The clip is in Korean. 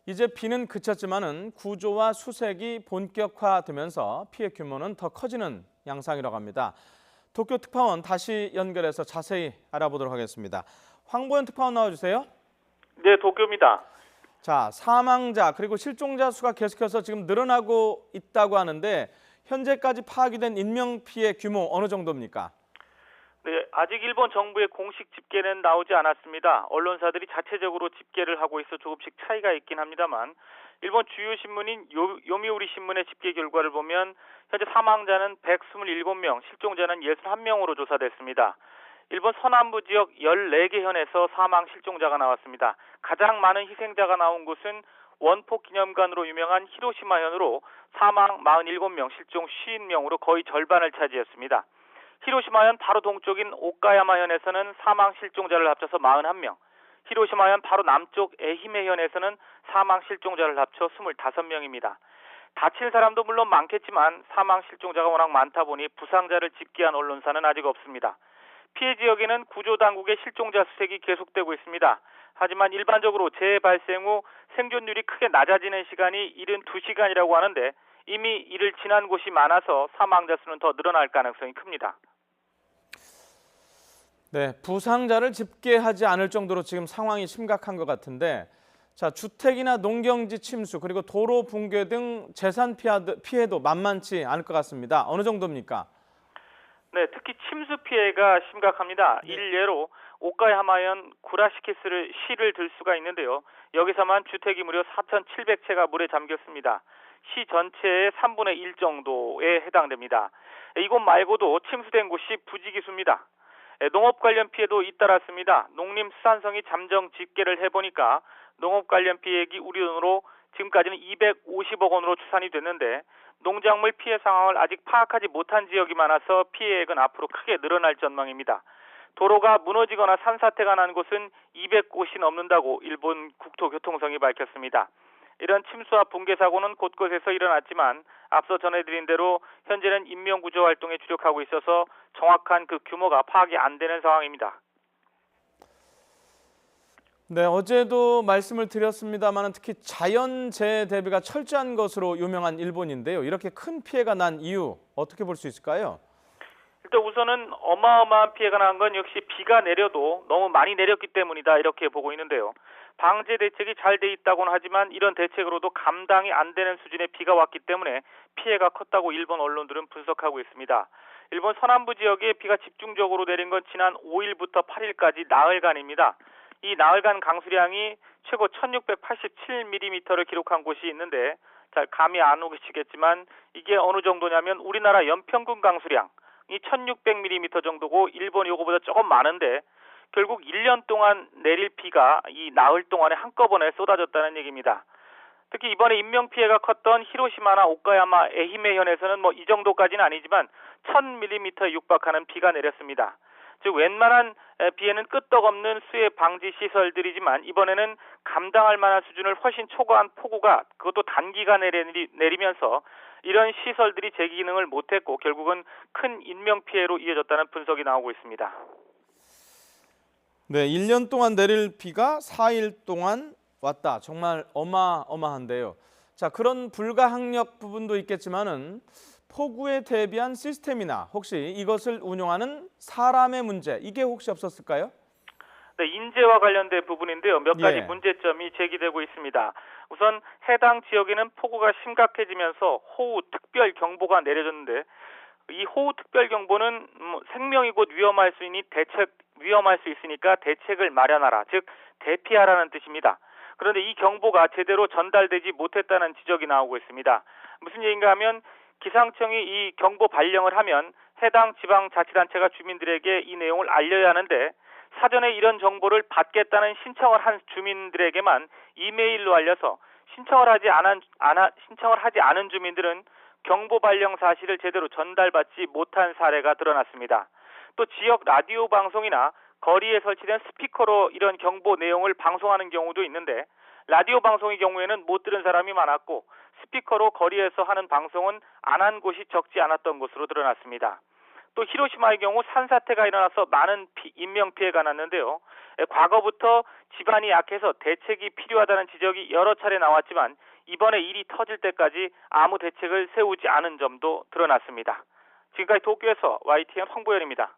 이제 비는 그쳤지만은 구조와 수색이 본격화되면서 피해 규모는 더 커지는 양상이라고 합니다. 도쿄 특파원 다시 연결해서 자세히 알아보도록 하겠습니다. 황보현 특파원 나와주세요. 네, 도쿄입니다. 자, 사망자 그리고 실종자 수가 계속해서 지금 늘어나고 있다고 하는데 현재까지 파악이 된 인명피해 규모 어느 정도입니까? 네, 아직 일본 정부의 공식 집계는 나오지 않았습니다. 언론사들이 자체적으로 집계를 하고 있어 조금씩 차이가 있긴 합니다만 일본 주요 신문인 요미우리 신문의 집계 결과를 보면 현재 사망자는 127명, 실종자는 61명으로 조사됐습니다. 일본 서남부 지역 14개 현에서 사망 실종자가 나왔습니다. 가장 많은 희생자가 나온 곳은 원폭 기념관으로 유명한 히로시마 현으로 사망 47명, 실종 50명으로 거의 절반을 차지했습니다. 히로시마현 바로 동쪽인 오카야마현에서는 사망 실종자를 합쳐서 41명, 히로시마현 바로 남쪽 에히메현에서는 사망 실종자를 합쳐 25명입니다. 다친 사람도 물론 많겠지만 사망 실종자가 워낙 많다 보니 부상자를 집계한 언론사는 아직 없습니다. 피해 지역에는 구조당국의 실종자 수색이 계속되고 있습니다. 하지만 일반적으로 재해 발생 후 생존율이 크게 낮아지는 시간이 72시간이라고 하는데 이미 이를 지난 곳이 많아서 사망자 수는 더 늘어날 가능성이 큽니다. 네, 부상자를 집계하지 않을 정도로 지금 상황이 심각한 것 같은데, 자, 주택이나 농경지 침수 그리고 도로 붕괴 등 재산 피해도 만만치 않을 것 같습니다. 어느 정도입니까? 네, 특히 침수 피해가 심각합니다. 네. 일례로 오카야마현 구라시키스를 시를 들 수가 있는데요. 여기서만 주택이 무려 4,700채가 물에 잠겼습니다. 시 전체의 3분의 1 정도에 해당됩니다. 이곳 말고도 침수된 곳이 부지기수입니다. 농업 관련 피해도 잇따랐습니다. 농림수산성이 잠정 집계를 해보니까 농업 관련 피해액이 우리 돈으로 지금까지는 250억 원으로 추산이 됐는데 농작물 피해 상황을 아직 파악하지 못한 지역이 많아서 피해액은 앞으로 크게 늘어날 전망입니다. 도로가 무너지거나 산사태가 난 곳은 200곳이 넘는다고 일본 국토교통성이 밝혔습니다. 이런 침수와 붕괴 사고는 곳곳에서 일어났지만 앞서 전해드린 대로 현재는 인명구조 활동에 주력하고 있어서 정확한 그 규모가 파악이 안 되는 상황입니다. 네, 어제도 말씀을 드렸습니다만 특히 자연재해 대비가 철저한 것으로 유명한 일본인데요. 이렇게 큰 피해가 난 이유 어떻게 볼 수 있을까요? 일단 우선은 어마어마한 피해가 난 건 역시 비가 내려도 너무 많이 내렸기 때문이다 이렇게 보고 있는데요. 방제 대책이 잘 돼 있다고는 하지만 이런 대책으로도 감당이 안 되는 수준의 비가 왔기 때문에 피해가 컸다고 일본 언론들은 분석하고 있습니다. 일본 서남부 지역에 비가 집중적으로 내린 건 지난 5일부터 8일까지 나흘간입니다. 이 나흘간 강수량이 최고 1687mm를 기록한 곳이 있는데 잘 감이 안 오시겠지만 이게 어느 정도냐면 우리나라 연평균 강수량 이 1600mm 정도고 일본 요거보다 조금 많은데 결국 1년 동안 내릴 비가 이 나흘 동안에 한꺼번에 쏟아졌다는 얘기입니다. 특히 이번에 인명피해가 컸던 히로시마나 오카야마, 에히메현에서는 뭐 이 정도까지는 아니지만 1000mm에 육박하는 비가 내렸습니다. 즉 웬만한 비에는 끄떡없는 수해 방지 시설들이지만 이번에는 감당할 만한 수준을 훨씬 초과한 폭우가 그것도 단기간에 내리면서 이런 시설들이 제 기능을 못했고 결국은 큰 인명피해로 이어졌다는 분석이 나오고 있습니다. 네, 1년 동안 내릴 비가 4일 동안 왔다. 정말 어마어마한데요. 자, 그런 불가항력 부분도 있겠지만은 폭우에 대비한 시스템이나 혹시 이것을 운영하는 사람의 문제, 이게 혹시 없었을까요? 네, 인재와 관련된 부분인데요. 몇 가지 예. 문제점이 제기되고 있습니다. 우선 해당 지역에는 폭우가 심각해지면서 호우 특별 경보가 내려졌는데 이 호우 특별 경보는 생명이 곧 위험할 수 있으니까 대책을 마련하라. 즉 대피하라는 뜻입니다. 그런데 이 경보가 제대로 전달되지 못했다는 지적이 나오고 있습니다. 무슨 얘기인가 하면 기상청이 이 경보 발령을 하면 해당 지방자치단체가 주민들에게 이 내용을 알려야 하는데 사전에 이런 정보를 받겠다는 신청을 한 주민들에게만 이메일로 알려서 신청을 하지 않은 주민들은 경보 발령 사실을 제대로 전달받지 못한 사례가 드러났습니다. 또 지역 라디오 방송이나 거리에 설치된 스피커로 이런 경보 내용을 방송하는 경우도 있는데 라디오 방송의 경우에는 못 들은 사람이 많았고 스피커로 거리에서 하는 방송은 안 한 곳이 적지 않았던 것으로 드러났습니다. 또 히로시마의 경우 산사태가 일어나서 많은 인명피해가 났는데요. 과거부터 지반이 약해서 대책이 필요하다는 지적이 여러 차례 나왔지만 이번에 일이 터질 때까지 아무 대책을 세우지 않은 점도 드러났습니다. 지금까지 도쿄에서 YTN 황보현입니다.